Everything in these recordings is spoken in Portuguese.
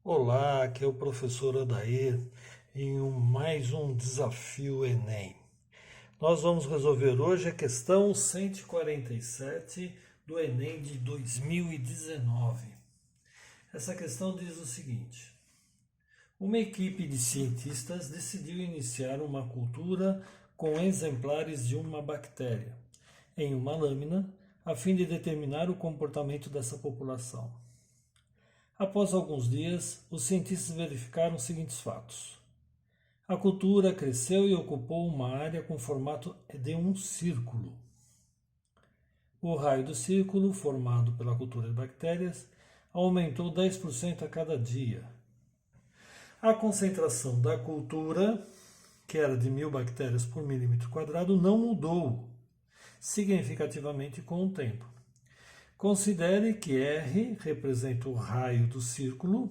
Olá, aqui é o professor Adair em mais um desafio Enem. Nós vamos resolver hoje a questão 147 do Enem de 2019. Essa questão diz o seguinte: uma equipe de cientistas decidiu iniciar uma cultura com exemplares de uma bactéria em uma lâmina, a fim de determinar o comportamento dessa população. Após alguns dias, os cientistas verificaram os seguintes fatos. A cultura cresceu e ocupou uma área com formato de um círculo. O raio do círculo, formado pela cultura de bactérias, aumentou 10% a cada dia. A concentração da cultura, que era de 1.000 bactérias por milímetro quadrado, não mudou significativamente com o tempo. Considere que R representa o raio do círculo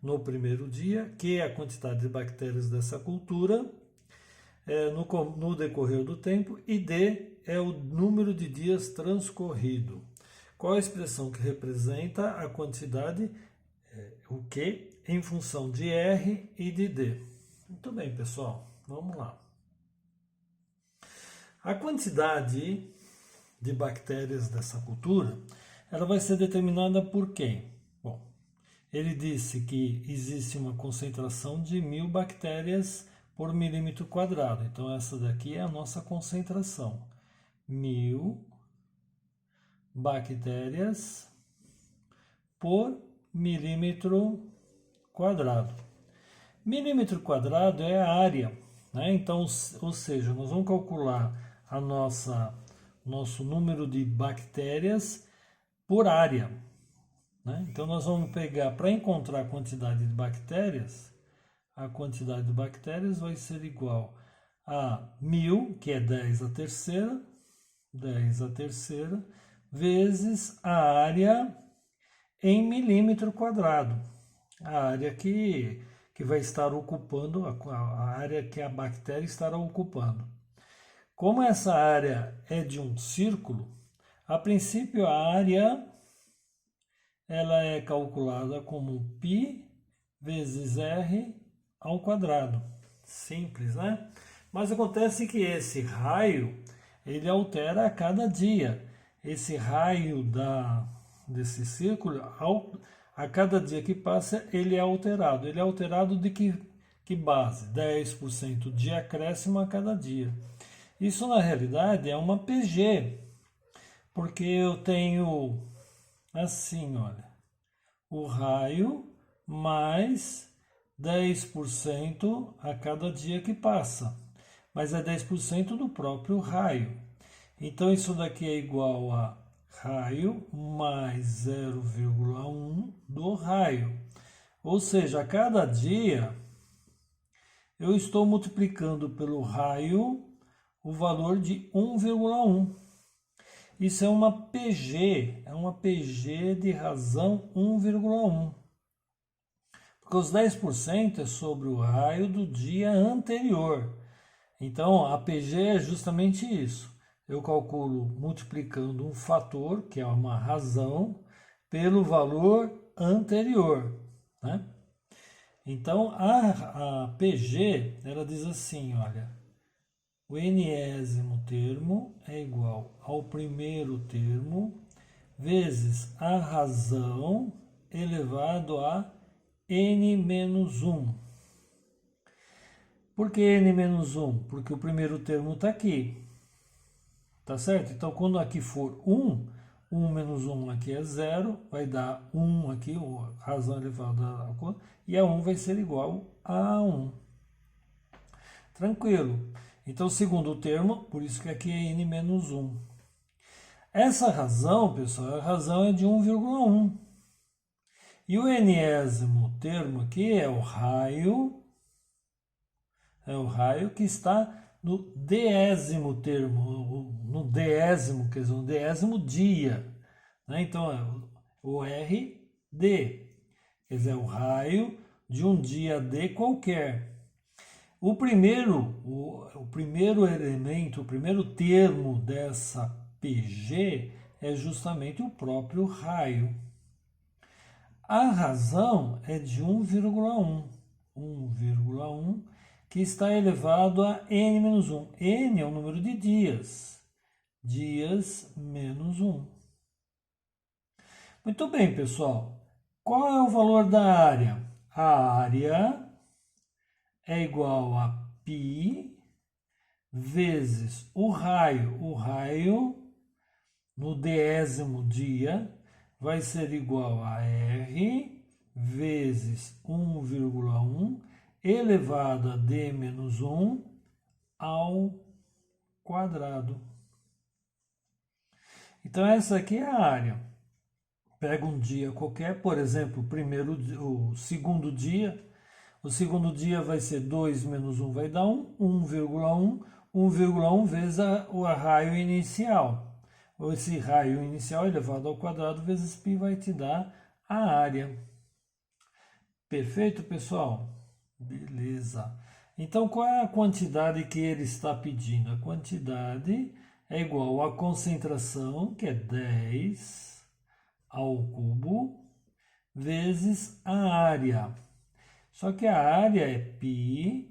no primeiro dia, Q é a quantidade de bactérias dessa cultura no decorrer do tempo e D é o número de dias transcorrido. Qual a expressão que representa a quantidade, o Q, em função de R e de D? Muito bem, pessoal, vamos lá. A quantidade de bactérias dessa cultura, ela vai ser determinada por quem? Bom, ele disse que existe uma concentração de 1.000 bactérias por milímetro quadrado. Então, essa daqui é a nossa concentração. 1.000 bactérias por milímetro quadrado. Milímetro quadrado é a área, né? Então, ou seja, nós vamos calcular a nosso número de bactérias por área, né? Então nós vamos pegar, para encontrar a quantidade de bactérias, a quantidade de bactérias vai ser igual a 1.000, que é 10 a terceira, vezes a área em milímetro quadrado, a área que vai estar ocupando, a área que a bactéria estará ocupando. Como essa área é de um círculo, a princípio a área ela é calculada como π vezes r ao quadrado. Simples, né? Mas acontece que esse raio, ele altera a cada dia. Esse raio desse círculo, a cada dia que passa, ele é alterado. Ele é alterado de que base? 10% de acréscimo a cada dia. Isso, na realidade, é uma PG, porque eu tenho assim, olha, o raio mais 10% a cada dia que passa, mas é 10% do próprio raio. Então, isso daqui é igual a raio mais 0,1 do raio. Ou seja, a cada dia eu estou multiplicando pelo raio o valor de 1,1. Isso é uma PG de razão 1,1. Porque os 10% é sobre o raio do dia anterior. Então, a PG é justamente isso. Eu calculo multiplicando um fator, que é uma razão, pelo valor anterior, né? Então, a PG, ela diz assim, olha, o enésimo termo é igual ao primeiro termo vezes a razão elevado a n-1. Por que n-1? Porque o primeiro termo está aqui, tá certo? Então, quando aqui for 1, 1 menos 1 aqui é 0, vai dar 1 aqui, a razão elevada a 1, e a 1 vai ser igual a 1. Tranquilo. Então, segundo termo, por isso que aqui é n menos 1. Essa razão, pessoal, a razão é de 1,1. E o enésimo termo aqui é o raio que está no décimo termo, no décimo, quer dizer, no décimo dia. Né? Então, é o RD, quer dizer, o raio de um dia D qualquer. O primeiro elemento, o primeiro termo dessa PG é justamente o próprio raio. A razão é de 1,1. 1,1 que está elevado a n menos 1. N é o número de dias. Dias menos 1. Muito bem, pessoal. Qual é o valor da área? A área é igual a π vezes o raio. O raio, no 10º dia, vai ser igual a R vezes 1,1 elevado a D menos 1 ao quadrado. Então, essa aqui é a área. Pega um dia qualquer, por exemplo, o segundo dia. O segundo dia vai ser 2 menos 1 vai dar 1, 1,1. 1,1 vezes o raio inicial. Esse raio inicial elevado ao quadrado vezes π vai te dar a área. Perfeito, pessoal? Beleza. Então, qual é a quantidade que ele está pedindo? A quantidade é igual à concentração, que é 10 ao cubo, vezes a área. Só que a área é π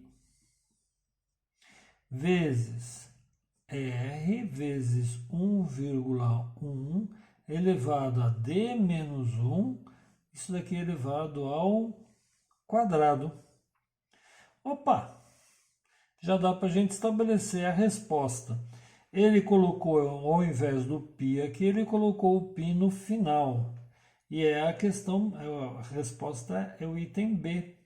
vezes R vezes 1,1 elevado a D menos 1, isso daqui é elevado ao quadrado. Opa! Já dá para a gente estabelecer a resposta. Ele colocou, ao invés do π aqui, ele colocou o π no final. E é a questão, a resposta é o item B.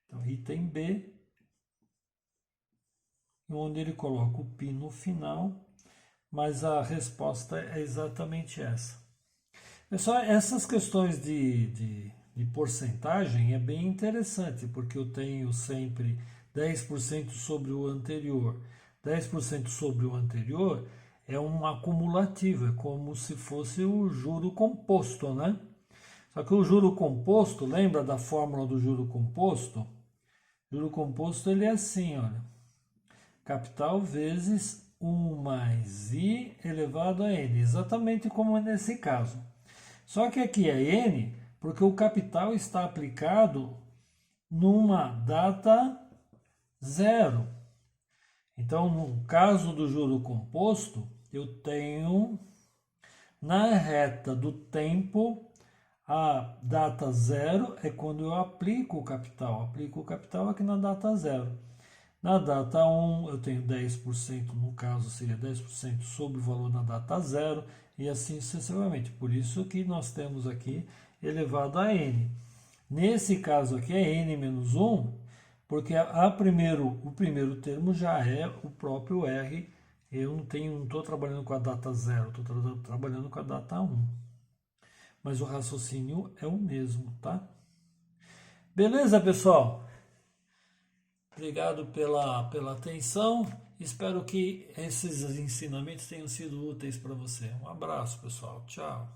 Então, item B, onde ele coloca o π no final, mas a resposta é exatamente essa. Pessoal, essas questões de porcentagem é bem interessante, porque eu tenho sempre 10% sobre o anterior. 10% sobre o anterior é um acumulativo, é como se fosse o juro composto, né? Só que o juro composto, lembra da fórmula do juro composto? O juro composto ele é assim, olha. Capital vezes 1 mais i elevado a n, exatamente como nesse caso. Só que aqui é n porque o capital está aplicado numa data zero. Então, no caso do juro composto, eu tenho na reta do tempo a data zero é quando eu aplico o capital. Aplico o capital aqui na data zero. Na data 1, eu tenho 10%, no caso seria 10% sobre o valor na data 0, e assim sucessivamente. Por isso que nós temos aqui elevado a n. Nesse caso aqui é n menos 1, porque o primeiro termo já é o próprio r. Eu não estou trabalhando com a data 0, estou trabalhando com a data 1. Mas o raciocínio é o mesmo, tá? Beleza, pessoal? Obrigado pela atenção. Espero que esses ensinamentos tenham sido úteis para você. Um abraço, pessoal. Tchau.